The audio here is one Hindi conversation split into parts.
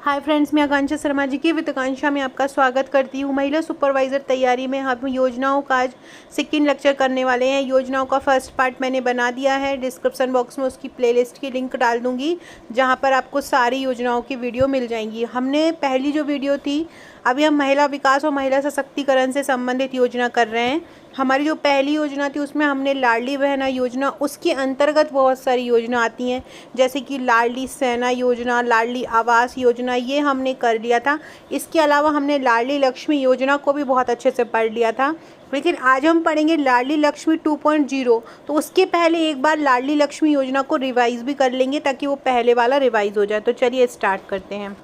हाय फ्रेंड्स, मैं आकांक्षा शर्मा जी की वित्त आकांक्षा में आपका स्वागत करती हूँ। महिला सुपरवाइज़र तैयारी में हम योजनाओं का आज सेकंड लेक्चर करने वाले हैं। योजनाओं का फर्स्ट पार्ट मैंने बना दिया है। डिस्क्रिप्शन बॉक्स में उसकी प्लेलिस्ट की लिंक डाल दूँगी, जहाँ पर आपको सारी योजनाओं की वीडियो मिल जाएंगी। हमने पहली जो वीडियो थी, अभी हम महिला विकास और महिला सशक्तिकरण से संबंधित योजना कर रहे हैं। हमारी जो पहली योजना थी उसमें हमने लाडली बहना योजना, उसके अंतर्गत बहुत सारी योजना आती हैं, जैसे कि लाडली सेना योजना, लाडली आवास योजना, ये हमने कर लिया था। इसके अलावा हमने लाडली लक्ष्मी योजना को भी बहुत अच्छे से पढ़ लिया था। लेकिन आज हम पढ़ेंगे लाडली लक्ष्मी 2.0। तो उसके पहले एक बार लाडली लक्ष्मी योजना को रिवाइज़ भी कर लेंगे, ताकि वो पहले वाला रिवाइज़ हो जाए। तो चलिए स्टार्ट करते हैं।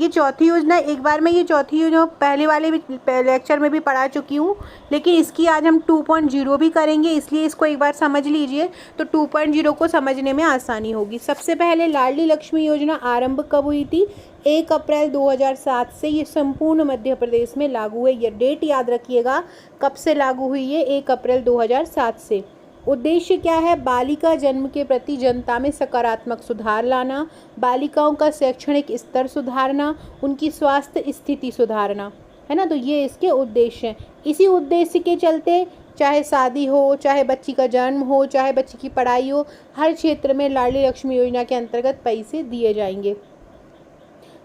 ये चौथी योजना, एक बार मैं ये चौथी योजना पहले वाले लेक्चर में भी पढ़ा चुकी हूँ, लेकिन इसकी आज हम 2.0 भी करेंगे, इसलिए इसको एक बार समझ लीजिए, तो 2.0 को समझने में आसानी होगी। सबसे पहले लाडली लक्ष्मी योजना आरंभ कब हुई थी? 1 अप्रैल 2007 से ये संपूर्ण मध्य प्रदेश में लागू है। ये डेट याद रखिएगा, कब से लागू हुई है? 1 अप्रैल 2007 से। उद्देश्य क्या है? बालिका जन्म के प्रति जनता में सकारात्मक सुधार लाना, बालिकाओं का शैक्षणिक स्तर सुधारना, उनकी स्वास्थ्य स्थिति सुधारना, है ना। तो ये इसके उद्देश्य हैं। इसी उद्देश्य के चलते चाहे शादी हो, चाहे बच्ची का जन्म हो, चाहे बच्ची की पढ़ाई हो, हर क्षेत्र में लाडली लक्ष्मी योजना के अंतर्गत पैसे दिए जाएंगे।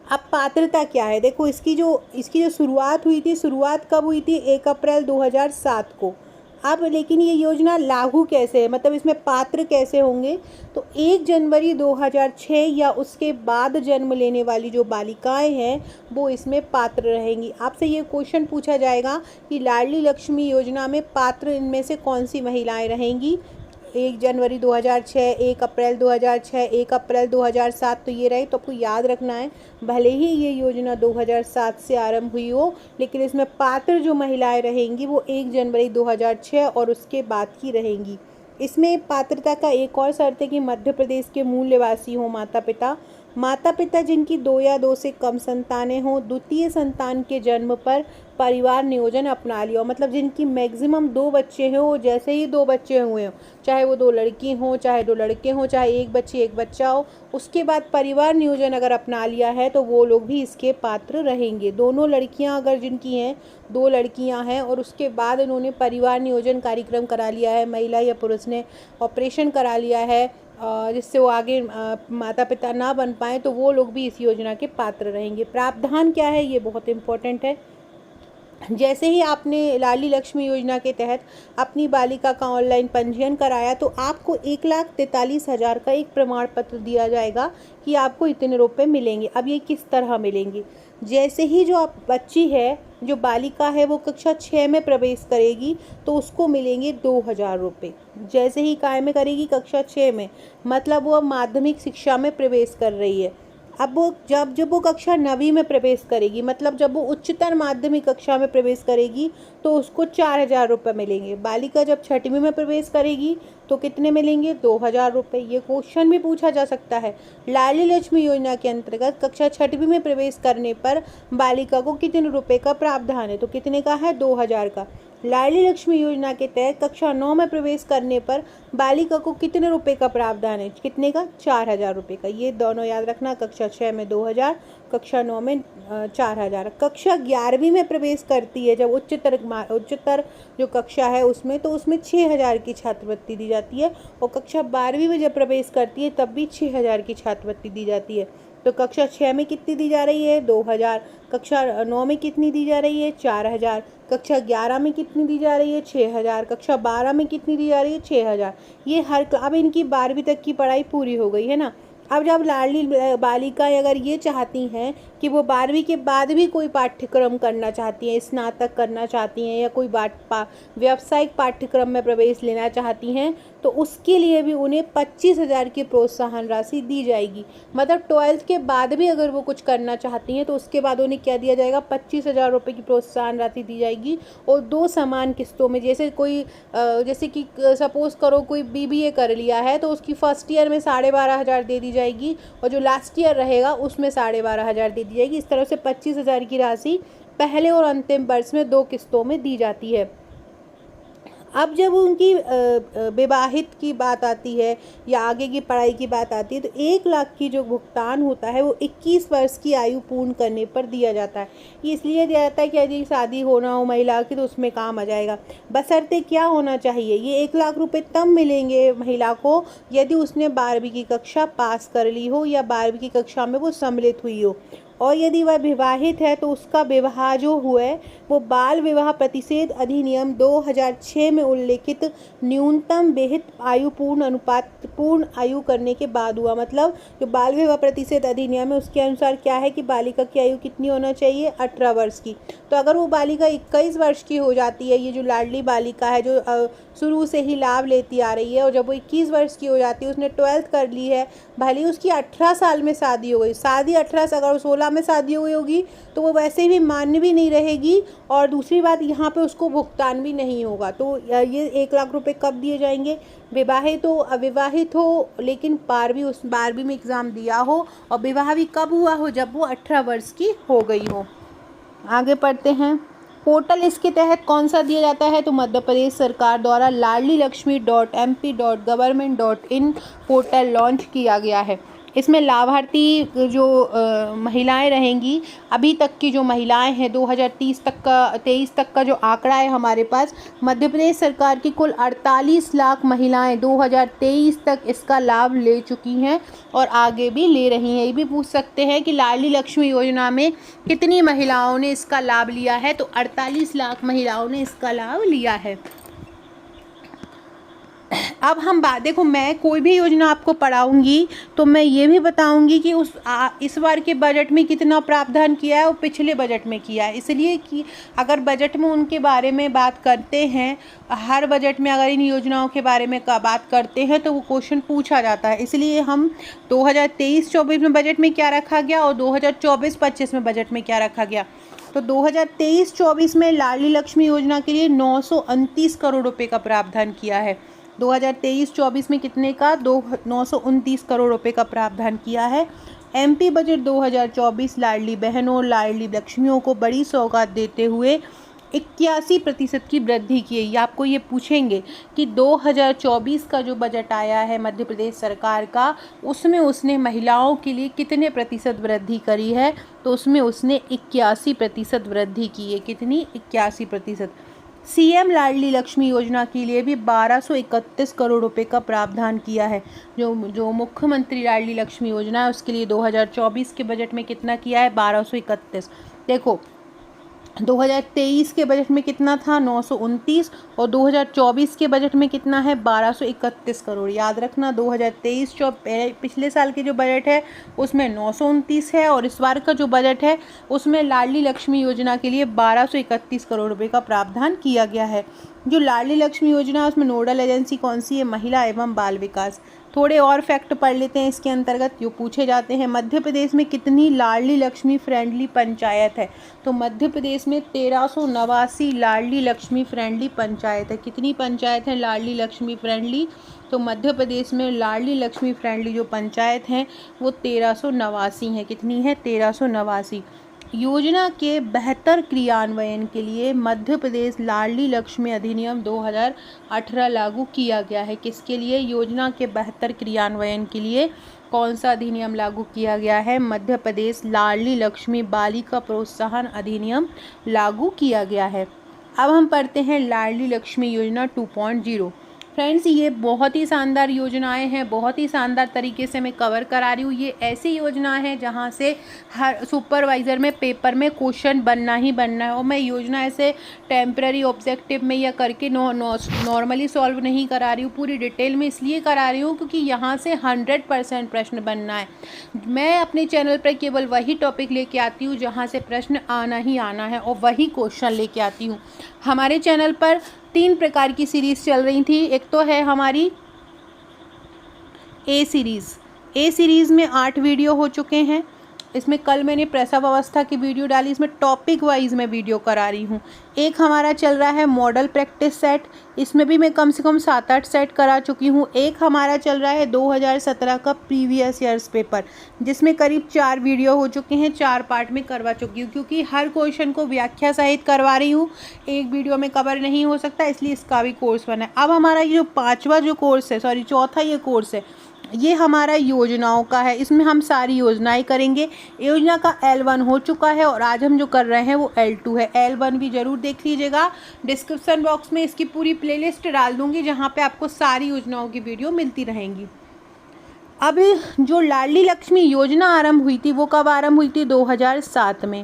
अब पात्रता क्या है? देखो, इसकी जो शुरुआत हुई थी, शुरुआत कब हुई थी? 1 अप्रैल 2007 को। अब लेकिन ये योजना लागू कैसे है, मतलब इसमें पात्र कैसे होंगे? तो 1 जनवरी 2006 या उसके बाद जन्म लेने वाली जो बालिकाएं हैं, वो इसमें पात्र रहेंगी। आपसे ये क्वेश्चन पूछा जाएगा कि लाडली लक्ष्मी योजना में पात्र इनमें से कौन सी महिलाएं रहेंगी? 1 जनवरी 2006, 1 अप्रैल 2006, 1 अप्रैल 2007, तो ये रहे। तो आपको याद रखना है, भले ही ये योजना 2007 से आरंभ हुई हो, लेकिन इसमें पात्र जो महिलाएं रहेंगी वो 1 जनवरी 2006 और उसके बाद की रहेंगी। इसमें पात्रता का एक और शर्त है कि मध्य प्रदेश के मूल निवासी हों माता पिता जिनकी 2 या 2 से कम संतानें हों, द्वितीय संतान के जन्म पर परिवार नियोजन अपना लिया हो, मतलब जिनकी मैक्सिमम 2 बच्चे हों, जैसे ही 2 बच्चे हुए हों, चाहे वो 2 लड़की हों, चाहे 2 लड़के हों, चाहे 1 बच्ची 1 बच्चा हो, उसके बाद परिवार नियोजन अगर अपना लिया है तो वो लोग भी इसके पात्र रहेंगे। दोनों लड़कियां अगर जिनकी हैं, 2 लड़कियां हैं और उसके बाद उन्होंने परिवार नियोजन कार्यक्रम करा लिया है, महिला या पुरुष ने ऑपरेशन करा लिया है, जिससे वो आगे माता पिता ना बन पाएँ, तो वो लोग भी इस योजना के पात्र रहेंगे। प्रावधान क्या है, ये बहुत इम्पोर्टेंट है। जैसे ही आपने लाडली लक्ष्मी योजना के तहत अपनी बालिका का ऑनलाइन पंजीयन कराया, तो आपको 1,43,000 का एक प्रमाण पत्र दिया जाएगा कि आपको इतने रुपए मिलेंगे। अब ये किस तरह मिलेंगे? जैसे ही जो आप बच्ची है, जो बालिका है, वो कक्षा 6 में प्रवेश करेगी, तो उसको मिलेंगे 2,000 रुपये। जैसे ही काय में करेगी? कक्षा 6 में, मतलब वो माध्यमिक शिक्षा में प्रवेश कर रही है। अब वो जब वो कक्षा 9वीं में प्रवेश करेगी, मतलब जब वो उच्चतर माध्यमिक कक्षा में प्रवेश करेगी, तो उसको 4,000 रुपये मिलेंगे। बालिका जब 6वीं में प्रवेश करेगी तो कितने मिलेंगे? 2,000 रुपये। ये क्वेश्चन भी पूछा जा सकता है। लाडली लक्ष्मी योजना के अंतर्गत कक्षा 6वीं में प्रवेश करने पर बालिका को कितने रुपए का प्रावधान है? तो कितने का है? 2,000 का। लाडली लक्ष्मी योजना के तहत कक्षा 9 में प्रवेश करने पर बालिका को कितने रुपए का प्रावधान है? कितने का? 4,000 रुपये का। ये दोनों याद रखना, कक्षा 6 में 2,000, कक्षा 9 में 4,000। कक्षा 11वीं में प्रवेश करती है, जब उच्चतर जो कक्षा है उसमें, तो उसमें 6,000 की छात्रवृत्ति दी जाती है, और कक्षा 12वीं में जब प्रवेश करती है तब भी 6,000 की छात्रवृत्ति दी जाती है। तो कक्षा 6 में कितनी दी जा रही है? 2,000। कक्षा 9 में कितनी दी जा रही है? 4,000। कक्षा 11 में कितनी दी जा रही है? 6,000। कक्षा 12 में कितनी दी जा रही है? 6,000। ये अब इनकी 12वीं तक की पढ़ाई पूरी हो गई है ना। अब जब लाडली बालिकाएं अगर ये चाहती हैं कि वो 12वीं के बाद भी कोई पाठ्यक्रम करना चाहती हैं, स्नातक करना चाहती हैं, या कोई व्यावसायिक पाठ्यक्रम में प्रवेश लेना चाहती हैं, तो उसके लिए भी उन्हें 25,000 की प्रोत्साहन राशि दी जाएगी। मतलब 12th के बाद भी अगर वो कुछ करना चाहती हैं, तो उसके बाद उन्हें क्या दिया जाएगा? 25,000 रुपये की प्रोत्साहन राशि दी जाएगी, और 2 समान किस्तों में। जैसे कि सपोज़ करो कोई BBA कर लिया है, तो उसकी फर्स्ट ईयर में 12,500 दे दी जाएगी, और जो लास्ट ईयर रहेगा उसमें 12,500 दे दी जाएगी। इस तरह से 25,000 की राशि पहले और अंतिम वर्ष में 2 किस्तों में दी जाती है। अब जब उनकी विवाहित की बात आती है या आगे की पढ़ाई की बात आती है तो 1 लाख की जो भुगतान होता है वो 21 वर्ष की आयु पूर्ण करने पर दिया जाता है। ये इसलिए दिया जाता है कि यदि शादी होना हो महिला की तो उसमें काम आ जाएगा। बशर्ते क्या होना चाहिए, ये 1 लाख रुपए तब मिलेंगे महिला को यदि उसने 12वीं की कक्षा पास कर ली हो या 12वीं की कक्षा में वो सम्मिलित हुई हो, और यदि वह विवाहित है तो उसका विवाह जो हुआ है वो बाल विवाह प्रतिषेध अधिनियम 2006 में उल्लेखित न्यूनतम विहित आयु पूर्ण अनुपात पूर्ण आयु करने के बाद हुआ। मतलब जो बाल विवाह प्रतिषेध अधिनियम है उसके अनुसार क्या है कि बालिका की आयु कितनी होना चाहिए, 18 वर्ष की। तो अगर वो बालिका 21 वर्ष की हो जाती है, ये जो लाडली बालिका है जो शुरू से ही लाभ लेती आ रही है, और जब वो 21 वर्ष की हो जाती है, उसने 12th कर ली है, भले उसकी 18 साल में शादी हो गई, शादी 18 से अगर 16 में शादी हुई होगी तो वो वैसे भी मान्य भी नहीं रहेगी, और दूसरी बात यहाँ पे उसको भुगतान भी नहीं होगा। तो ये 1 लाख रुपए कब दिए जाएंगे, विवाहित हो अविवाहित हो, लेकिन 12वीं में एग्ज़ाम दिया हो, और विवाह भी कब हुआ हो, जब वो 18 वर्ष की हो गई हो। आगे पढ़ते हैं। पोर्टल इसके तहत कौन सा दिया जाता है, तो मध्य प्रदेश सरकार द्वारा ladlilakshmi.mp.government.in पोर्टल लॉन्च किया गया है। इसमें लाभार्थी जो महिलाएं रहेंगी, अभी तक की जो महिलाएं हैं 2023 तक का जो आंकड़ा है हमारे पास, मध्य प्रदेश सरकार की कुल 48 लाख महिलाएं 2023 तक इसका लाभ ले चुकी हैं और आगे भी ले रही हैं। ये भी पूछ सकते हैं कि लाडली लक्ष्मी योजना में कितनी महिलाओं ने इसका लाभ लिया है, तो 48 लाख महिलाओं ने इसका लाभ लिया है। अब हम देखो, मैं कोई भी योजना आपको पढ़ाऊंगी तो मैं ये भी बताऊंगी कि इस बार के बजट में कितना प्रावधान किया है और पिछले बजट में किया है। इसलिए कि अगर बजट में उनके बारे में बात करते हैं, हर बजट में अगर इन योजनाओं के बारे में बात करते हैं तो वो क्वेश्चन पूछा जाता है। इसलिए हम 2023-24 में बजट में क्या रखा गया और 2024-25 में बजट में क्या रखा गया। तो 2023-24 में लाडली लक्ष्मी योजना के लिए 929 करोड़ रुपए का प्रावधान किया है। 2023-24 में कितने का, 929 करोड़ रुपए का प्रावधान किया है। एमपी बजट 2024 लाडली बहनों और लाडली लक्ष्मियों को बड़ी सौगात देते हुए 81% की वृद्धि की है। ये आपको ये पूछेंगे कि 2024 का जो बजट आया है मध्य प्रदेश सरकार का, उसमें उसने महिलाओं के लिए कितने प्रतिशत वृद्धि करी है, तो उसमें उसने 81% वृद्धि की है। कितनी, 81%। सीएम लाडली लक्ष्मी योजना के लिए भी 1231 करोड़ रुपए का प्रावधान किया है। जो मुख्यमंत्री लाडली लक्ष्मी योजना है उसके लिए 2024 के बजट में कितना किया है, 1231। देखो 2023 के बजट में कितना था, 929, और 2024 के बजट में कितना है, 1231 करोड़। याद रखना 2023-24 पिछले साल के जो बजट है उसमें 929 है, और इस बार का जो बजट है उसमें लाडली लक्ष्मी योजना के लिए 1231 करोड़ रुपए का प्रावधान किया गया है। जो लाडली लक्ष्मी योजना है उसमें नोडल एजेंसी कौन सी है, महिला एवं बाल विकास। थोड़े और फैक्ट पढ़ लेते हैं इसके अंतर्गत जो पूछे जाते हैं। मध्य प्रदेश में कितनी लाडली लक्ष्मी फ्रेंडली पंचायत है, तो मध्य प्रदेश में 1389 लाडली लक्ष्मी फ्रेंडली पंचायत है। कितनी पंचायत है लाडली लक्ष्मी फ्रेंडली, तो मध्य प्रदेश में लाडली लक्ष्मी फ्रेंडली जो पंचायत हैं वो 1389 है। कितनी है, 1389। योजना के बेहतर क्रियान्वयन के लिए मध्य प्रदेश लाडली लक्ष्मी अधिनियम 2018 लागू किया गया है। किसके लिए, योजना के बेहतर क्रियान्वयन के लिए कौन सा अधिनियम लागू किया गया है, मध्य प्रदेश लाडली लक्ष्मी बालिका प्रोत्साहन अधिनियम लागू किया गया है। अब हम पढ़ते हैं लाडली लक्ष्मी योजना 2.0। फ्रेंड्स, ये बहुत ही शानदार योजनाएं हैं, बहुत ही शानदार तरीके से मैं कवर करा रही हूँ। ये ऐसी योजना है जहाँ से हर सुपरवाइज़र में पेपर में क्वेश्चन बनना ही बनना है, और मैं योजना ऐसे टेम्पररी ऑब्जेक्टिव में या करके नॉर्मली सॉल्व नहीं करा रही हूँ, पूरी डिटेल में इसलिए करा रही हूँ क्योंकि यहाँ से 100% प्रश्न बनना है। मैं अपने चैनल पर केवल वही टॉपिक लेके आती हूँ जहाँ से प्रश्न आना ही आना है, और वही क्वेश्चन लेके आती हूँ। हमारे चैनल पर 3 प्रकार की सीरीज़ चल रही थी। एक तो है हमारी ए सीरीज़ में 8 वीडियो हो चुके हैं। इसमें कल मैंने प्रसव अवस्था की वीडियो डाली, इसमें टॉपिक वाइज मैं वीडियो करा रही हूँ। एक हमारा चल रहा है मॉडल प्रैक्टिस सेट, इसमें भी मैं कम से कम 7-8 सेट करा चुकी हूँ। एक हमारा चल रहा है 2017 का प्रीवियस ईयर्स पेपर, जिसमें करीब 4 वीडियो हो चुके हैं, 4 पार्ट में करवा चुकी हूँ, क्योंकि हर क्वेश्चन को व्याख्या सहित करवा रही हूँ, एक वीडियो में कवर नहीं हो सकता, इसलिए इसका भी कोर्स बना है। अब हमारा ये जो चौथा ये कोर्स है, ये हमारा योजनाओं का है। इसमें हम सारी योजनाएं करेंगे। योजना का L1 हो चुका है और आज हम जो कर रहे हैं वो L2 है। L1 भी ज़रूर देख लीजिएगा। डिस्क्रिप्शन बॉक्स में इसकी पूरी प्लेलिस्ट डाल दूंगी, जहां पे आपको सारी योजनाओं की वीडियो मिलती रहेंगी। अब जो लाडली लक्ष्मी योजना आरंभ हुई थी वो कब आरंभ हुई थी? 2007 में।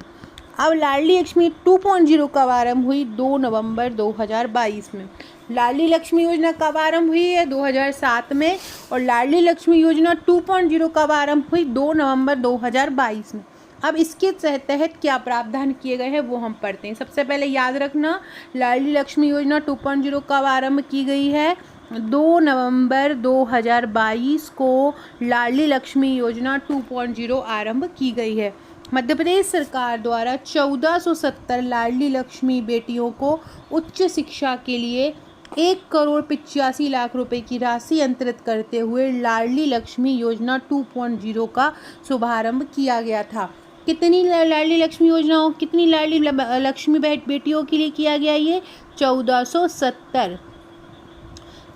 अब लाडली लक्ष्मी 2.0 कब आरंभ हुई? 2 नवंबर 2022 में। लाडली लक्ष्मी योजना कब आरंभ हुई है? 2007 में। और लाडली लक्ष्मी योजना 2.0 कब आरंभ हुई? 2 नवंबर 2022 में। अब इसके तहत क्या प्रावधान किए गए हैं वो हम पढ़ते हैं। सबसे पहले याद रखना, लाडली लक्ष्मी योजना 2.0 कब आरंभ की गई है? 2 नवंबर 2022 को लाडली लक्ष्मी योजना 2.0 आरंभ की गई है। मध्य प्रदेश सरकार द्वारा 1470 लाडली लक्ष्मी बेटियों को उच्च शिक्षा के लिए 1,85,00,000 रुपए की राशि अंतरित करते हुए लाडली लक्ष्मी योजना 2.0 का शुभारंभ किया गया था। कितनी लाडली लक्ष्मी योजनाओं, कितनी लाडली लक्ष्मी बेटियों के लिए किया गया? ये 1470।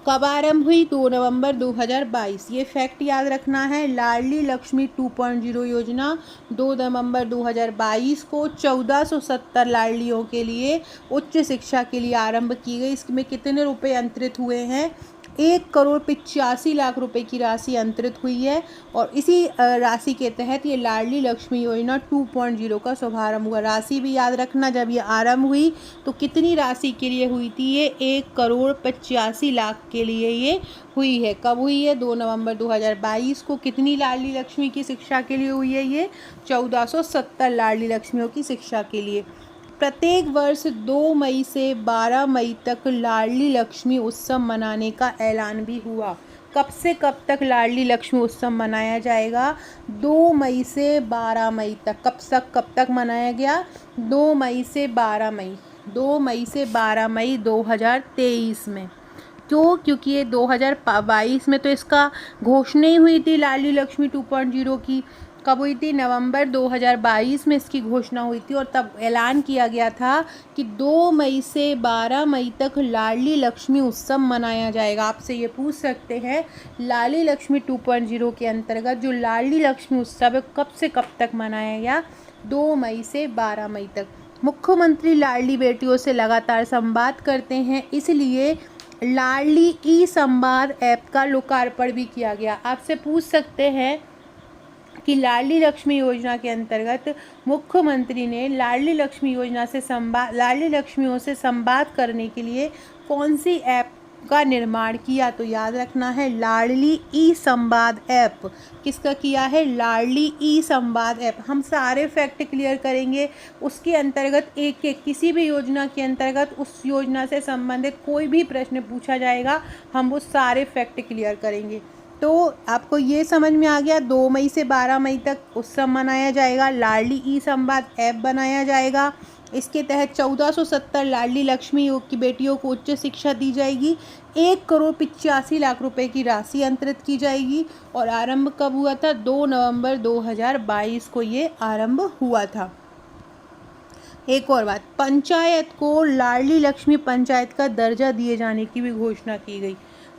कब आरंभ हुई? 2 नवंबर 2022। ये फैक्ट याद रखना है। लाडली लक्ष्मी 2.0 योजना 2 नवंबर 2022 को 1470 लाडलियों के लिए उच्च शिक्षा के लिए आरंभ की गई। इसमें कितने रुपए अंतरित हुए हैं? 1,85,00,000 रुपए की राशि अंतरित हुई है। और इसी राशि के तहत ये लाडली लक्ष्मी योजना 2.0 का शुभारंभ हुआ। राशि भी याद रखना, जब ये आरंभ हुई तो कितनी राशि के लिए हुई थी? ये 1,85,00,000 के लिए ये हुई है। कब हुई है? 2 नवंबर 2022 को। कितनी लाडली लक्ष्मी की शिक्षा के लिए हुई है? ये 1470 लाडली लक्ष्मियों की शिक्षा के लिए। प्रत्येक वर्ष 2 मई से 12 मई तक लाडली लक्ष्मी उत्सव मनाने का ऐलान भी हुआ। कब से कब तक लाडली लक्ष्मी उत्सव मनाया जाएगा? 2 मई से 12 मई तक। कब तक मनाया गया? 2 मई से 12 मई। 2 मई से 12 मई 2023 में। क्यों? क्योंकि ये 2022 में तो इसका घोषणा ही हुई थी लाडली लक्ष्मी 2.0 की। कब हुई थी? नवंबर 2022 में इसकी घोषणा हुई थी, और तब ऐलान किया गया था कि 2 मई से 12 मई तक लाडली लक्ष्मी उत्सव मनाया जाएगा। आपसे ये पूछ सकते हैं, लाडली लक्ष्मी 2.0 के अंतर्गत जो लाडली लक्ष्मी उत्सव है कब से कब तक मनाया गया? 2 मई से 12 मई तक। मुख्यमंत्री लाडली बेटियों से लगातार संवाद करते हैं, इसलिए लाडली ई संवाद ऐप का लोकार्पण भी किया गया। आपसे पूछ सकते हैं कि लाडली लक्ष्मी योजना के अंतर्गत मुख्यमंत्री ने लाडली लक्ष्मी योजना से लाडली लक्ष्मियों से संवाद करने के लिए कौन सी ऐप का निर्माण किया? तो याद रखना है, लाडली ई संवाद ऐप। किसका किया है? लाडली ई संवाद ऐप। हम सारे फैक्ट क्लियर करेंगे। उसके अंतर्गत एक किसी भी योजना के अंतर्गत उस योजना से संबंधित कोई भी प्रश्न पूछा जाएगा, हम वो सारे फैक्ट क्लियर करेंगे। तो आपको ये समझ में आ गया, 2 मई से 12 मई तक उत्सव मनाया जाएगा। लाडली ई संवाद ऐप बनाया जाएगा। इसके तहत 1470 लाडली लक्ष्मी की बेटियों को उच्च शिक्षा दी जाएगी। 1,85,00,000 रुपए की राशि अंतरित की जाएगी। और आरंभ कब हुआ था? 2 नवंबर 2022 को ये आरंभ हुआ था। एक और बात, पंचायत को लाडली लक्ष्मी पंचायत का दर्जा दिए जाने की भी घोषणा की गई।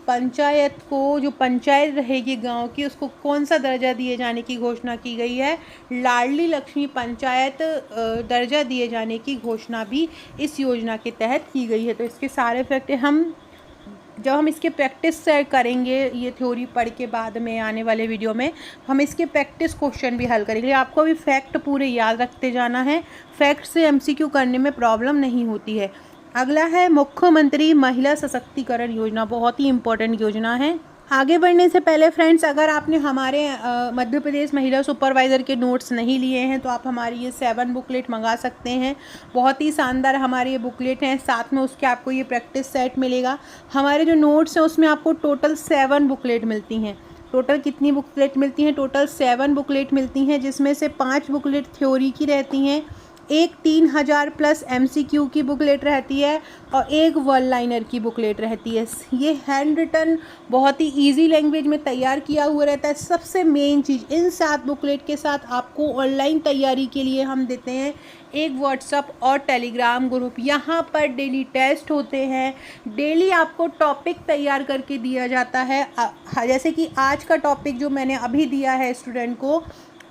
पंचायत को, जो पंचायत रहेगी गांव की, उसको कौन सा दर्जा दिए जाने की घोषणा की गई है? लाडली लक्ष्मी पंचायत दर्जा दिए जाने की घोषणा भी इस योजना के तहत की गई है। तो इसके सारे फैक्ट जब हम इसके प्रैक्टिस करेंगे, ये थ्योरी पढ़ के बाद में आने वाले वीडियो में हम इसके प्रैक्टिस क्वेश्चन भी हल करेंगे। आपको भी फैक्ट पूरे याद रखते जाना है। फैक्ट से MCQ करने में प्रॉब्लम नहीं होती है। अगला है मुख्यमंत्री महिला सशक्तिकरण योजना। बहुत ही इम्पोर्टेंट योजना है। आगे बढ़ने से पहले फ्रेंड्स, अगर आपने हमारे मध्य प्रदेश महिला सुपरवाइज़र के नोट्स नहीं लिए हैं तो आप हमारी ये 7 बुकलेट मंगा सकते हैं। बहुत ही शानदार हमारे ये बुकलेट हैं। साथ में उसके आपको ये प्रैक्टिस सेट मिलेगा। हमारे जो नोट्स हैं उसमें आपको टोटल 7 बुकलेट मिलती हैं। टोटल कितनी बुकलेट मिलती हैं? टोटल 7 बुकलेट मिलती हैं, जिसमें से 5 बुकलेट थ्योरी की रहती हैं, एक 3000 प्लस MCQ की बुकलेट रहती है और एक वन लाइनर की बुकलेट रहती है। ये हैंड रिटन बहुत ही इजी लैंग्वेज में तैयार किया हुआ रहता है। सबसे मेन चीज़, इन 7 बुकलेट के साथ आपको ऑनलाइन तैयारी के लिए हम देते हैं एक व्हाट्सअप और टेलीग्राम ग्रुप। यहाँ पर डेली टेस्ट होते हैं, डेली आपको टॉपिक तैयार करके दिया जाता है। जैसे कि आज का टॉपिक जो मैंने अभी दिया है स्टूडेंट को,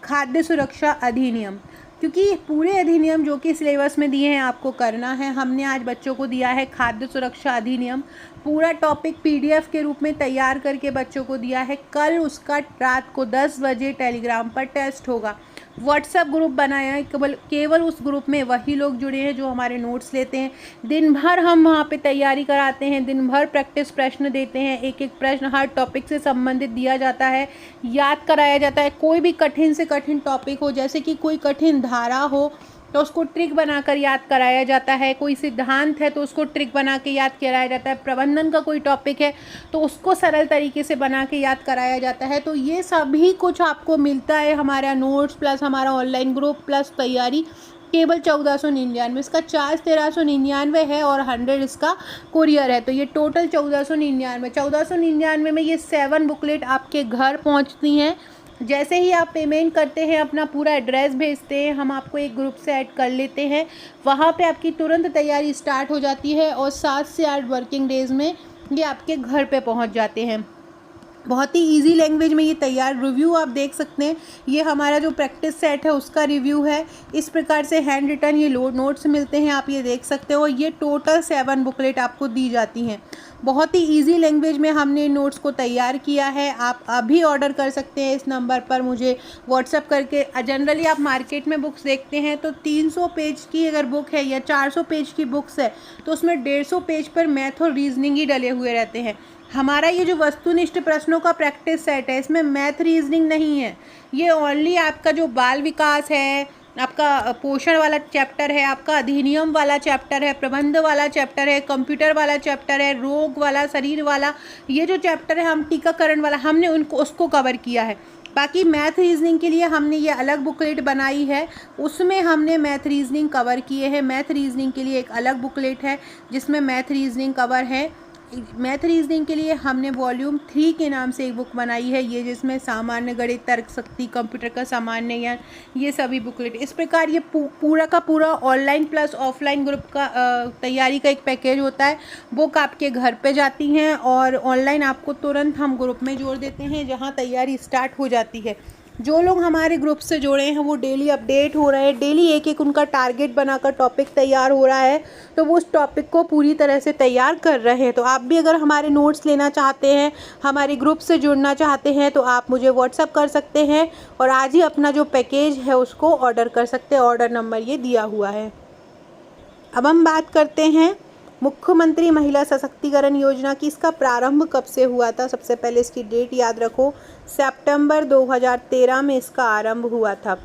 खाद्य सुरक्षा अधिनियम, क्योंकि पूरे अधिनियम जो कि सिलेबस में दिए हैं आपको करना है, हमने आज बच्चों को दिया है खाद्य सुरक्षा अधिनियम। पूरा टॉपिक PDF के रूप में तैयार करके बच्चों को दिया है। कल उसका रात को 10 बजे टेलीग्राम पर टेस्ट होगा। व्हाट्सएप ग्रुप बनाया है, केवल उस ग्रुप में वही लोग जुड़े हैं जो हमारे नोट्स लेते हैं। दिन भर हम वहाँ पे तैयारी कराते हैं, दिन भर प्रैक्टिस प्रश्न देते हैं, एक एक प्रश्न हर टॉपिक से संबंधित दिया जाता है, याद कराया जाता है। कोई भी कठिन से कठिन टॉपिक हो, जैसे कि कोई कठिन धारा हो तो उसको ट्रिक बनाकर याद कराया जाता है, कोई सिद्धांत है तो उसको ट्रिक बना के याद कराया जाता है, प्रबंधन का कोई टॉपिक है तो उसको सरल तरीके से बना के याद कराया जाता है। तो ये सभी कुछ आपको मिलता है, हमारा नोट्स प्लस हमारा ऑनलाइन ग्रुप प्लस तैयारी, केवल 1499। इसका चार्ज 1399 है और 100 इसका कुरियर है, तो ये टोटल 1499 में ये 7 बुकलेट आपके घर पहुंचती हैं। जैसे ही आप पेमेंट करते हैं, अपना पूरा एड्रेस भेजते हैं, हम आपको एक ग्रुप से ऐड कर लेते हैं। वहाँ पे आपकी तुरंत तैयारी स्टार्ट हो जाती है और 7 से 8 वर्किंग डेज़ में ये आपके घर पे पहुँच जाते हैं। बहुत ही इजी लैंग्वेज में ये तैयार, रिव्यू आप देख सकते हैं, ये हमारा जो प्रैक्टिस सेट है उसका रिव्यू है। इस प्रकार से हैंड रिटन ये नोट्स मिलते हैं, आप ये देख सकते हो। ये टोटल 7 बुकलेट आपको दी जाती हैं। बहुत ही इजी लैंग्वेज में हमने नोट्स को तैयार किया है। आप अभी ऑर्डर कर सकते हैं इस नंबर पर मुझे व्हाट्सअप करके। जनरली आप मार्केट में बुक्स देखते हैं तो 300 पेज की अगर बुक है या 400 पेज की बुक्स है तो उसमें 150 पेज पर मैथ और रीजनिंग ही डले हुए रहते हैं। हमारा ये जो वस्तुनिष्ठ प्रश्नों का प्रैक्टिस सेट है, इसमें मैथ रीजनिंग नहीं है। ये ओनली आपका जो बाल विकास है, आपका पोषण वाला चैप्टर है, आपका अधिनियम वाला चैप्टर है, प्रबंध वाला चैप्टर है, कंप्यूटर वाला चैप्टर है, रोग वाला, शरीर वाला, ये जो चैप्टर है हम टीकाकरण वाला, हमने उसको कवर किया है। बाकी मैथ रीजनिंग के लिए हमने ये अलग बुकलेट बनाई है, उसमें हमने मैथ रीजनिंग कवर किए हैं। मैथ रीजनिंग के लिए एक अलग बुकलेट है जिसमें मैथ रीजनिंग कवर है। मैथ रीजनिंग के लिए हमने वॉल्यूम 3 के नाम से एक बुक बनाई है, ये जिसमें सामान्य गणित, तर्क शक्ति, कंप्यूटर का सामान्य ज्ञान, ये सभी बुकलेट। इस प्रकार ये पूरा का पूरा ऑनलाइन प्लस ऑफलाइन ग्रुप का तैयारी का एक पैकेज होता है। बुक आपके घर पे जाती हैं और ऑनलाइन आपको तुरंत हम ग्रुप में जोड़ देते हैं जहाँ तैयारी स्टार्ट हो जाती है। जो लोग हमारे ग्रुप से जुड़े हैं वो डेली अपडेट हो रहे हैं, डेली एक एक उनका टारगेट बनाकर टॉपिक तैयार हो रहा है, तो वो उस टॉपिक को पूरी तरह से तैयार कर रहे हैं। तो आप भी अगर हमारे नोट्स लेना चाहते हैं, हमारे ग्रुप से जुड़ना चाहते हैं, तो आप मुझे व्हाट्सअप कर सकते हैं और आज ही अपना जो पैकेज है उसको ऑर्डर कर सकते हैं। ऑर्डर नंबर ये दिया हुआ है। अब हम बात करते हैं मुख्यमंत्री महिला सशक्तिकरण योजना की। इसका प्रारंभ कब से हुआ था? सबसे पहले इसकी डेट याद रखो, सितंबर 2013 में इसका आरंभ हुआ था।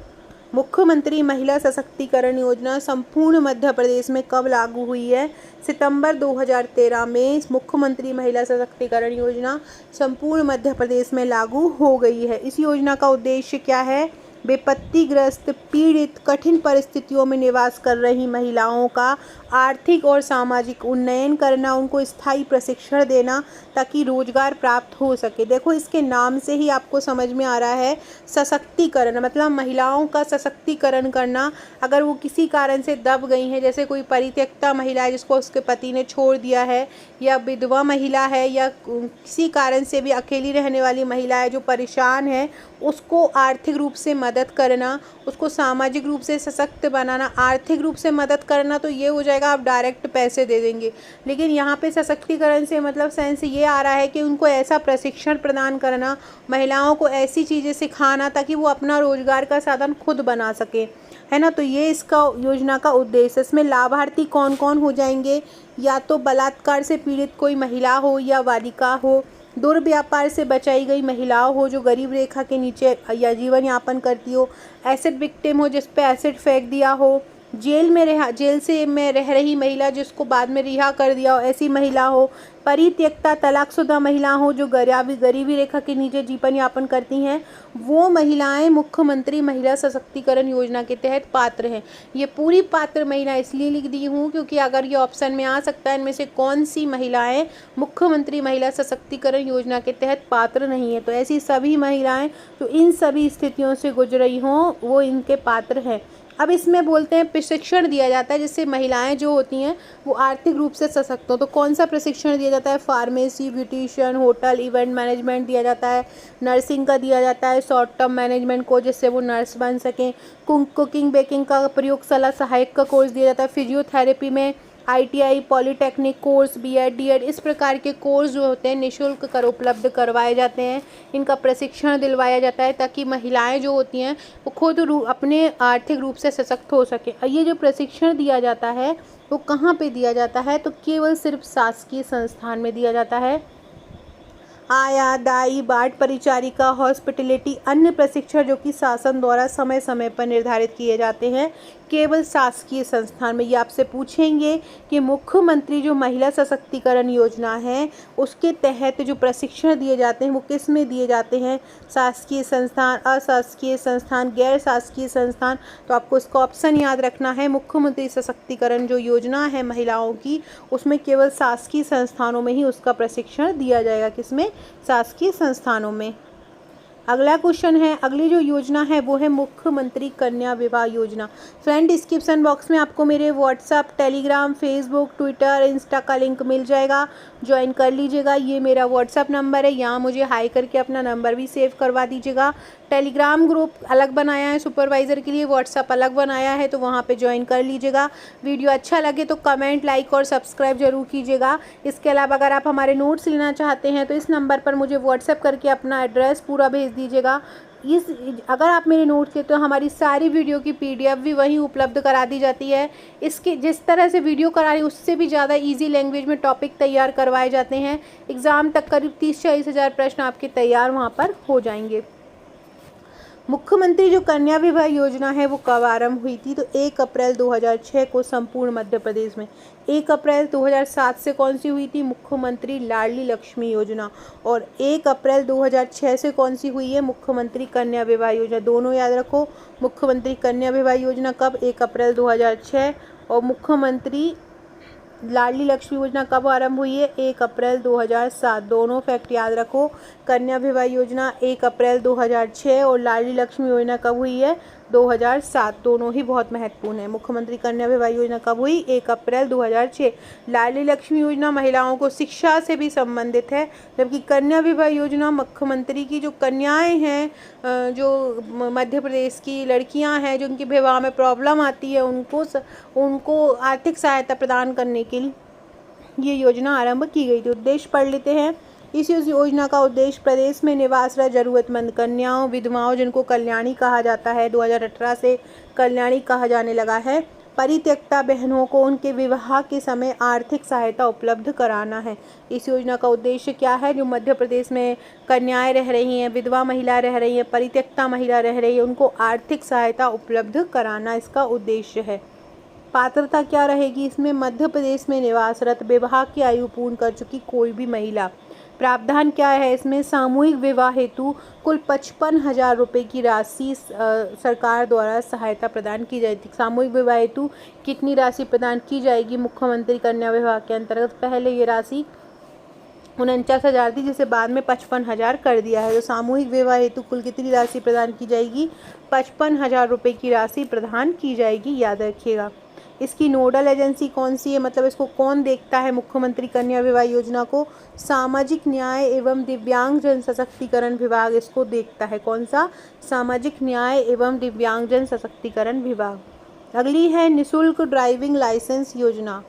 मुख्यमंत्री महिला सशक्तिकरण योजना संपूर्ण मध्य प्रदेश में कब लागू हुई है? सितंबर 2013 में मुख्यमंत्री महिला सशक्तिकरण योजना संपूर्ण मध्य प्रदेश में लागू हो गई है। इस योजना का उद्देश्य क्या है? विपत्तिग्रस्त, पीड़ित, कठिन परिस्थितियों में निवास कर रही महिलाओं का आर्थिक और सामाजिक उन्नयन करना, उनको स्थायी प्रशिक्षण देना ताकि रोजगार प्राप्त हो सके। देखो इसके नाम से ही आपको समझ में आ रहा है, सशक्तिकरण मतलब महिलाओं का सशक्तिकरण करना। अगर वो किसी कारण से दब गई हैं, जैसे कोई परित्यक्ता महिला है जिसको उसके पति ने छोड़ दिया है, या विधवा महिला है, या किसी कारण से भी अकेली रहने वाली महिला है जो परेशान है, उसको आर्थिक रूप से मदद करना, उसको सामाजिक रूप से सशक्त बनाना। आर्थिक रूप से मदद करना तो ये हो जाएगा आप डायरेक्ट पैसे दे देंगे, लेकिन यहाँ पे सशक्तिकरण से मतलब सेंस ये आ रहा है कि उनको ऐसा प्रशिक्षण प्रदान करना, महिलाओं को ऐसी चीज़ें सिखाना ताकि वो अपना रोजगार का साधन खुद बना सके, है ना। तो ये इसका योजना का उद्देश्य। इसमें लाभार्थी कौन कौन हो जाएंगे? या तो बलात्कार से पीड़ित कोई महिला हो या बालिका हो, दुर्व्यापार से बचाई गई महिलाओं हो जो गरीब रेखा के नीचे या जीवन यापन करती हो, एसिड विक्टिम हो जिस पे एसिड फेंक दिया हो, जेल से में रह रही महिला जिसको बाद में रिहा कर दिया हो, ऐसी महिला हो, परित्यक्ता तलाकशुदा महिला हो जो गरीबी रेखा के नीचे जीवन यापन करती हैं, वो महिलाएं मुख्यमंत्री महिला सशक्तिकरण योजना के तहत पात्र हैं। ये पूरी पात्र महिला इसलिए लिख दी हूँ क्योंकि अगर ये ऑप्शन में आ सकता है इनमें से कौन सी महिलाएं मुख्यमंत्री महिला सशक्तिकरण योजना के तहत पात्र नहीं है, तो ऐसी सभी महिलाएं जो इन सभी स्थितियों से गुजर रही हों वो इनके पात्र हैं। अब इसमें बोलते हैं प्रशिक्षण दिया जाता है जिससे महिलाएं जो होती हैं वो आर्थिक रूप से सशक्त हो। तो कौन सा प्रशिक्षण दिया जाता है? Pharmacy, beautician, hotel, event management दिया जाता है, नर्सिंग का दिया जाता है, शॉर्ट टर्म मैनेजमेंट को जिससे वो नर्स बन सकें, कुकिंग बेकिंग का, प्रयोगशाला सहायक का कोर्स दिया जाता है, फिजियोथेरेपी में ITI, polytechnic course, BEd, DEd इस प्रकार के कोर्स जो होते हैं निःशुल्क कर उपलब्ध करवाए जाते हैं। इनका प्रशिक्षण दिलवाया जाता है ताकि महिलाएं जो होती हैं वो खुद अपने आर्थिक रूप से सशक्त हो सकें। और ये जो प्रशिक्षण दिया जाता है वो कहाँ पे दिया जाता है? तो केवल सिर्फ शासकीय संस्थान में दिया जाता है। आया, दाई, बाट परिचारिका, हॉस्पिटलिटी, अन्य प्रशिक्षण जो कि शासन द्वारा समय समय पर निर्धारित किए जाते हैं केवल शासकीय संस्थान में। ये आपसे पूछेंगे कि मुख्यमंत्री जो महिला सशक्तिकरण योजना है उसके तहत जो प्रशिक्षण दिए जाते हैं वो किस में दिए जाते हैं? शासकीय संस्थान, अशासकीय संस्थान, गैर शासकीय संस्थान। तो आपको इसका ऑप्शन याद रखना है। मुख्यमंत्री सशक्तिकरण जो योजना है महिलाओं की उसमें केवल शासकीय संस्थानों में ही उसका प्रशिक्षण दिया जाएगा। किसमें? शासकीय संस्थानों में। अगला क्वेश्चन है, अगली जो योजना है वो है मुख्यमंत्री कन्या विवाह योजना। फ्रेंड डिस्क्रिप्शन बॉक्स में आपको मेरे WhatsApp, Telegram, Facebook, Twitter, Insta का लिंक मिल जाएगा, ज्वाइन कर लीजिएगा। ये मेरा व्हाट्सएप नंबर है, यहाँ मुझे हाई करके अपना नंबर भी सेव करवा दीजिएगा। टेलीग्राम ग्रुप अलग बनाया है सुपरवाइज़र के लिए, व्हाट्सएप अलग बनाया है, तो वहाँ पे ज्वाइन कर लीजिएगा। वीडियो अच्छा लगे तो कमेंट, लाइक और सब्सक्राइब जरूर कीजिएगा। इसके अलावा अगर आप हमारे नोट्स लेना चाहते हैं तो इस नंबर पर मुझे व्हाट्सएप करके अपना एड्रेस पूरा भेज दीजिएगा। अगर आप मेरे नोट्स के तो हमारी सारी वीडियो की PDF भी वहीं उपलब्ध करा दी जाती है। इसके जिस तरह से वीडियो करा रही उससे भी ज़्यादा इजी लैंग्वेज में टॉपिक तैयार करवाए जाते हैं। एग्ज़ाम तक करीब 30-40 हज़ार प्रश्न आपके तैयार वहाँ पर हो जाएंगे। मुख्यमंत्री जो कन्या विवाह योजना है वो कब आरंभ हुई थी? तो 1 अप्रैल 2006 को संपूर्ण मध्य प्रदेश में। 1 अप्रैल 2007 से कौन सी हुई थी? मुख्यमंत्री लाडली लक्ष्मी योजना। और 1 अप्रैल 2006 से कौन सी हुई है? मुख्यमंत्री कन्या विवाह योजना। दोनों याद रखो। मुख्यमंत्री कन्या विवाह योजना कब? 1 अप्रैल 2006। और मुख्यमंत्री लाडली लक्ष्मी योजना कब आरंभ हुई है? 1 अप्रैल 2007। दोनों फैक्ट याद रखो। कन्या विवाह योजना 1 अप्रैल 2006 और लाडली लक्ष्मी योजना कब हुई है? 2007। दोनों ही बहुत महत्वपूर्ण है। मुख्यमंत्री कन्या विवाह योजना कब हुई? 1 अप्रैल 2006। लाडली लक्ष्मी योजना महिलाओं को शिक्षा से भी संबंधित है, जबकि कन्या विवाह योजना मुख्यमंत्री की जो कन्याएं हैं, जो मध्य प्रदेश की लड़कियां हैं जिनकी विवाह में प्रॉब्लम आती है उनको आर्थिक सहायता प्रदान करने के लिए ये योजना आरंभ की गई थी। उद्देश्य पढ़ लेते हैं। इस योजना का उद्देश्य प्रदेश में निवासरत जरूरतमंद कन्याओं, विधवाओं जिनको कल्याणी कहा जाता है, 2018 से कल्याणी कहा जाने लगा है, परित्यक्ता बहनों को उनके विवाह के समय आर्थिक सहायता उपलब्ध कराना है। इस योजना का उद्देश्य क्या है? जो मध्य प्रदेश में कन्याएं रह रही हैं, विधवा महिला रह रही हैं, परित्यक्ता महिला रह रही है, उनको आर्थिक सहायता उपलब्ध कराना इसका उद्देश्य है। पात्रता क्या रहेगी इसमें? मध्य प्रदेश में निवासरत विवाह की आयु पूर्ण कर चुकी कोई भी महिला। प्रावधान क्या है इसमें? सामूहिक विवाह हेतु कुल 55,000 रुपये की राशि सरकार द्वारा सहायता प्रदान की जाएगी। सामूहिक विवाह हेतु कितनी राशि प्रदान की जाएगी मुख्यमंत्री कन्या विवाह के अंतर्गत? पहले ये राशि 49,000 थी जिसे बाद में 55,000 कर दिया है। तो सामूहिक विवाह हेतु कुल कितनी राशि प्रदान की जाएगी? 55,000 रुपये की राशि प्रदान की जाएगी, याद रखिएगा। इसकी नोडल एजेंसी कौन सी है, मतलब इसको कौन देखता है मुख्यमंत्री कन्या विवाह योजना को? सामाजिक न्याय एवं दिव्यांगजन सशक्तिकरण विभाग इसको देखता है। कौन सा? सामाजिक न्याय एवं दिव्यांगजन सशक्तिकरण विभाग। अगली है निःशुल्क ड्राइविंग लाइसेंस योजना।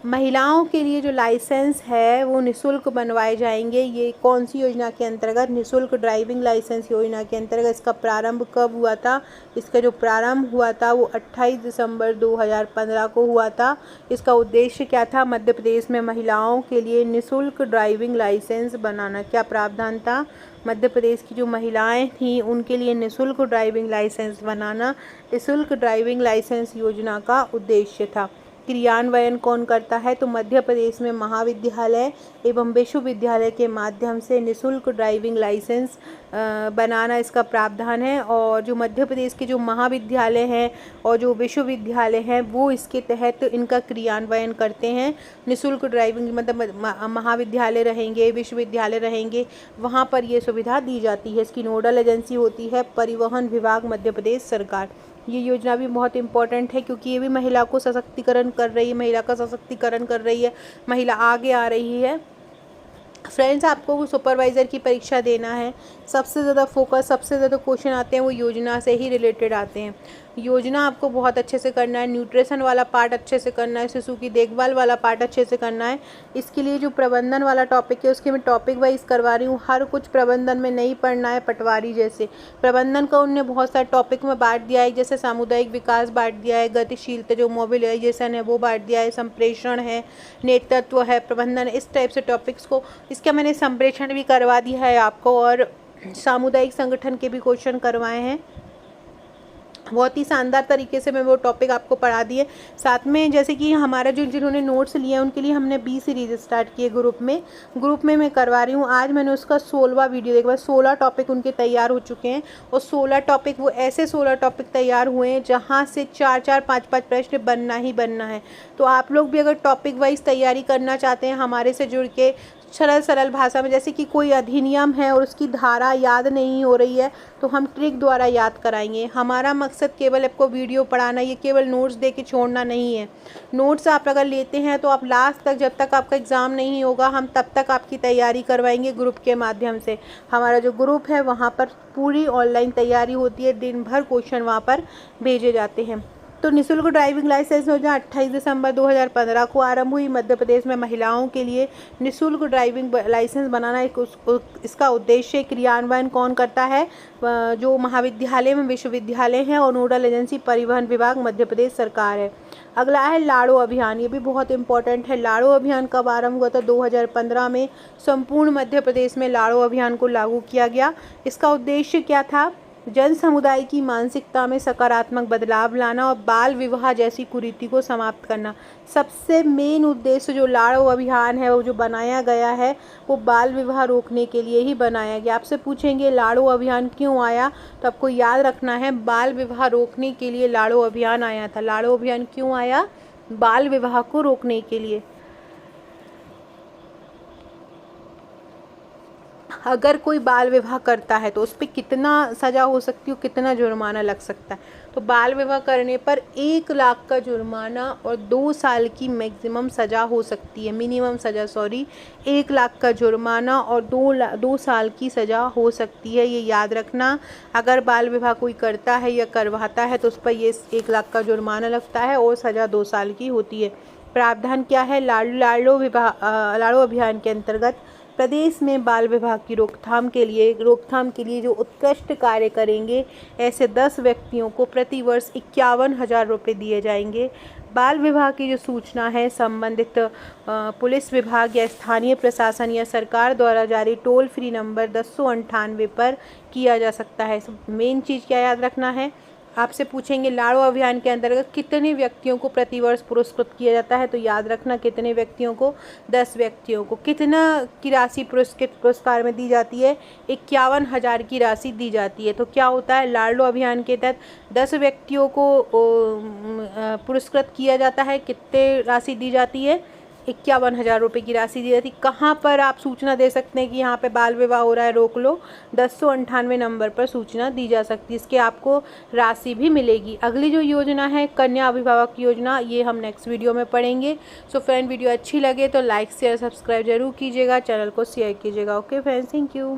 महिलाओं के लिए जो लाइसेंस है वो निःशुल्क बनवाए जाएंगे। ये कौन सी योजना के अंतर्गत? निःशुल्क ड्राइविंग लाइसेंस योजना के अंतर्गत। इसका प्रारंभ कब हुआ था? इसका जो प्रारंभ हुआ था वो 28 दिसंबर 2015 को हुआ था। इसका उद्देश्य क्या था? मध्य प्रदेश में महिलाओं के लिए निःशुल्क ड्राइविंग लाइसेंस बनाना। क्या प्रावधान था? मध्य प्रदेश की जो महिलाएं थीं उनके लिए निःशुल्क ड्राइविंग लाइसेंस बनाना निःशुल्क ड्राइविंग लाइसेंस योजना का उद्देश्य था। क्रियान्वयन कौन करता है? तो मध्य प्रदेश में महाविद्यालय एवं विश्वविद्यालय के माध्यम से निःशुल्क ड्राइविंग लाइसेंस बनाना इसका प्रावधान है। और जो मध्य प्रदेश के जो महाविद्यालय हैं और जो विश्वविद्यालय हैं वो इसके तहत इनका क्रियान्वयन करते हैं। निःशुल्क ड्राइविंग मतलब महाविद्यालय रहेंगे, विश्वविद्यालय रहेंगे, वहाँ पर ये सुविधा दी जाती है। इसकी नोडल एजेंसी होती है परिवहन विभाग, मध्य प्रदेश सरकार। ये योजना भी बहुत इम्पॉर्टेंट है क्योंकि ये भी महिला को सशक्तिकरण कर रही है, महिला का सशक्तिकरण कर रही है, महिला आगे आ रही है। फ्रेंड्स, आपको वो सुपरवाइज़र की परीक्षा देना है। सबसे ज़्यादा फोकस, सबसे ज़्यादा क्वेश्चन आते हैं वो योजना से ही रिलेटेड आते हैं। योजना आपको बहुत अच्छे से करना है, न्यूट्रिशन वाला पार्ट अच्छे से करना है, शिशु की देखभाल वाला पार्ट अच्छे से करना है। इसके लिए जो प्रबंधन वाला टॉपिक है उसके मैं टॉपिक वाइज करवा रही हूँ। हर कुछ प्रबंधन में नहीं पढ़ना है। पटवारी जैसे प्रबंधन का उनने बहुत सारे टॉपिक में बांट दिया है, जैसे सामुदायिक विकास बांट दिया है, गतिशीलता जो मोबिलाइजेशन है वो बांट दिया है, संप्रेषण है, नेतृत्व है, प्रबंधन, इस टाइप से टॉपिक्स को इसका मैंने संप्रेषण भी करवा दिया है आपको। और सामुदायिक संगठन के भी क्वेश्चन करवाए हैं। बहुत ही शानदार तरीके से मैं वो टॉपिक आपको पढ़ा दिए। साथ में जैसे कि हमारा जो जिन्होंने नोट्स लिए हैं उनके लिए हमने 20 सीरीज स्टार्ट किए ग्रुप में मैं करवा रही हूँ। आज मैंने उसका 16वां वीडियो देखा। 16 टॉपिक उनके तैयार हो चुके हैं और 16 टॉपिक वो ऐसे 16 टॉपिक तैयार हुए हैं जहाँ से 4-4, 5-5 प्रश्न बनना ही बनना है। तो आप लोग भी अगर टॉपिक वाइज तैयारी करना चाहते हैं हमारे से जुड़ के सरल भाषा में, जैसे कि कोई अधिनियम है और उसकी धारा याद नहीं हो रही है तो हम ट्रिक द्वारा याद कराएंगे। हमारा मकसद केवल आपको वीडियो पढ़ाना, ये केवल नोट्स दे के छोड़ना नहीं है। नोट्स आप अगर लेते हैं तो आप लास्ट तक, जब तक आपका एग्ज़ाम नहीं होगा, हम तब तक आपकी तैयारी करवाएंगे ग्रुप के माध्यम से। हमारा जो ग्रुप है वहाँ पर पूरी ऑनलाइन तैयारी होती है, दिन भर क्वेश्चन वहाँ पर भेजे जाते हैं। तो निःशुल्क ड्राइविंग लाइसेंस योजना 28 दिसंबर 2015 को आरंभ हुई। मध्य प्रदेश में महिलाओं के लिए निःशुल्क ड्राइविंग लाइसेंस बनाना इसका उद्देश्य। क्रियान्वयन कौन करता है? जो महाविद्यालय में विश्वविद्यालय हैं और नोडल एजेंसी परिवहन विभाग, मध्य प्रदेश सरकार है। अगला है लाड़ो अभियान। ये भी बहुत इंपॉर्टेंट है। लाड़ो अभियान कब आरंभ हुआ था? 2015 में संपूर्ण मध्य प्रदेश में लाड़ो अभियान को लागू किया गया। इसका उद्देश्य क्या था? जन समुदाय की मानसिकता में सकारात्मक बदलाव लाना और बाल विवाह जैसी कुरीति को समाप्त करना। सबसे मेन उद्देश्य जो लाड़ो अभियान है वो जो बनाया गया है वो बाल विवाह रोकने के लिए ही बनाया गया। आपसे पूछेंगे लाड़ो अभियान क्यों आया, तो आपको याद रखना है बाल विवाह रोकने के लिए लाड़ो अभियान आया था। लाड़ो अभियान क्यों आया? बाल विवाह को रोकने के लिए। अगर कोई बाल विवाह करता है तो उस पर कितना सज़ा हो सकती है, कितना जुर्माना लग सकता है? तो बाल विवाह करने पर 1 लाख का जुर्माना और 2 साल की मैक्सिमम सज़ा हो सकती है, मिनिमम सज़ा 1 लाख का जुर्माना और 2 साल की सज़ा हो सकती है। ये याद रखना। अगर बाल विवाह कोई करता है या करवाता है तो उस पर ये 1 लाख का जुर्माना लगता है और सज़ा 2 साल की होती है। प्रावधान क्या है? लाड़ो अभियान के अंतर्गत प्रदेश में बाल विवाह की रोकथाम के लिए जो उत्कृष्ट कार्य करेंगे ऐसे 10 व्यक्तियों को प्रतिवर्ष 51,000 रुपये दिए जाएंगे। बाल विवाह की जो सूचना है संबंधित पुलिस विभाग या स्थानीय प्रशासन या सरकार द्वारा जारी टोल फ्री नंबर 1098 पर किया जा सकता है। मेन चीज़ क्या याद रखना है? आपसे पूछेंगे लाड़ो अभियान के अंतर्गत कितने व्यक्तियों को प्रतिवर्ष पुरस्कृत किया जाता है, तो याद रखना कितने व्यक्तियों को? 10 व्यक्तियों को। कितना की राशि पुरस्कार में दी जाती है? 51,000 की राशि दी जाती है। तो क्या होता है? लाड़ो अभियान के तहत 10 व्यक्तियों को पुरस्कृत किया जाता है। कितने राशि दी जाती है? 51,000 रुपये की राशि दी जाती है। कहाँ पर आप सूचना दे सकते हैं कि यहाँ पे बाल विवाह हो रहा है, रोक लो? 1098 नंबर पर सूचना दी जा सकती है। इसके आपको राशि भी मिलेगी। अगली जो योजना है कन्या अभिभावक योजना, ये हम नेक्स्ट वीडियो में पढ़ेंगे। सो फ्रेंड, वीडियो अच्छी लगे तो लाइक शेयर सब्सक्राइब जरूर कीजिएगा, चैनल को शेयर कीजिएगा। Okay friends, thank you.